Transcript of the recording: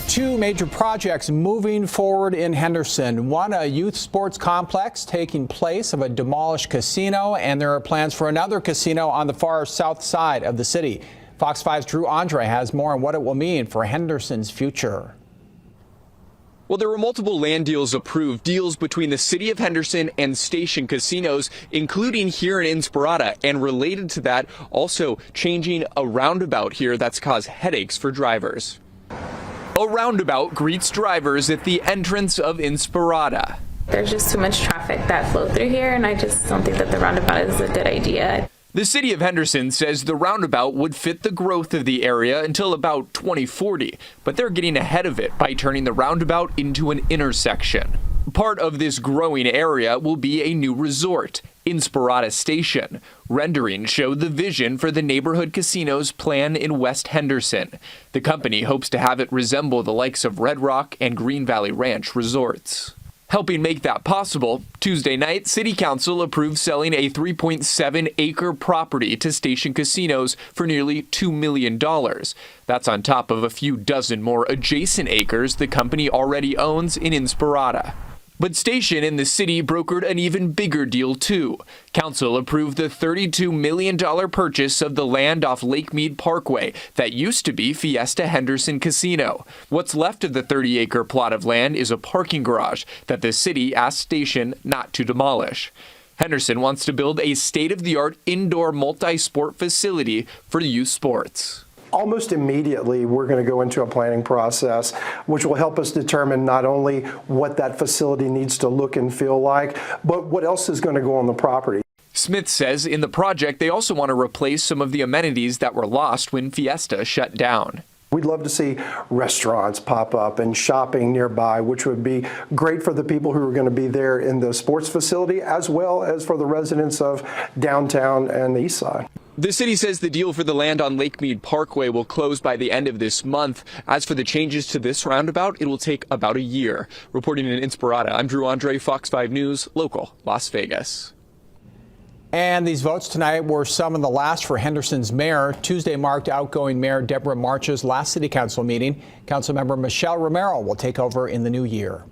Two major projects moving forward in Henderson. One, a youth sports complex taking place of a demolished casino, and there are plans for another casino on the far south side of the city. Fox 5's Drew Andre has more on what it will mean for Henderson's future. Well, there were multiple land deals approved, deals between the city of Henderson and Station casinos, including here in Inspirada. And related to that, also changing a roundabout here that's caused headaches for drivers. A roundabout greets drivers at the entrance of Inspirada. There's just too much traffic that flow through here, and I just don't think that the roundabout is a good idea. The city of Henderson says the roundabout would fit the growth of the area until about 2040, but they're getting ahead of it by turning the roundabout into an intersection. Part of this growing area will be a new resort, Inspirada Station. Renderings show the vision for the neighborhood casino's plan in West Henderson. The company hopes to have it resemble the likes of Red Rock and Green Valley Ranch resorts. Helping make that possible, Tuesday night, City Council approved selling a 3.7-acre property to Station Casinos for nearly $2 million. That's on top of a few dozen more adjacent acres the company already owns in Inspirada. But Station and the city brokered an even bigger deal, too. Council approved the $32 million purchase of the land off Lake Mead Parkway that used to be Fiesta Henderson Casino. What's left of the 30-acre plot of land is a parking garage that the city asked Station not to demolish. Henderson wants to build a state-of-the-art indoor multi-sport facility for youth sports. Almost immediately, we're going to go into a planning process, which will help us determine not only what that facility needs to look and feel like, but what else is going to go on the property. Smith says in the project, they also want to replace some of the amenities that were lost when Fiesta shut down. We'd love to see restaurants pop up and shopping nearby, which would be great for the people who are going to be there in the sports facility, as well as for the residents of downtown and the east side. The city says the deal for the land on Lake Mead Parkway will close by the end of this month. As for the changes to this roundabout, it will take about a year. Reporting in Inspirada, I'm Drew Andre, Fox 5 News, local, Las Vegas. And these votes tonight were some of the last for Henderson's mayor. Tuesday marked outgoing Mayor Deborah March's last city council meeting. Councilmember Michelle Romero will take over in the new year.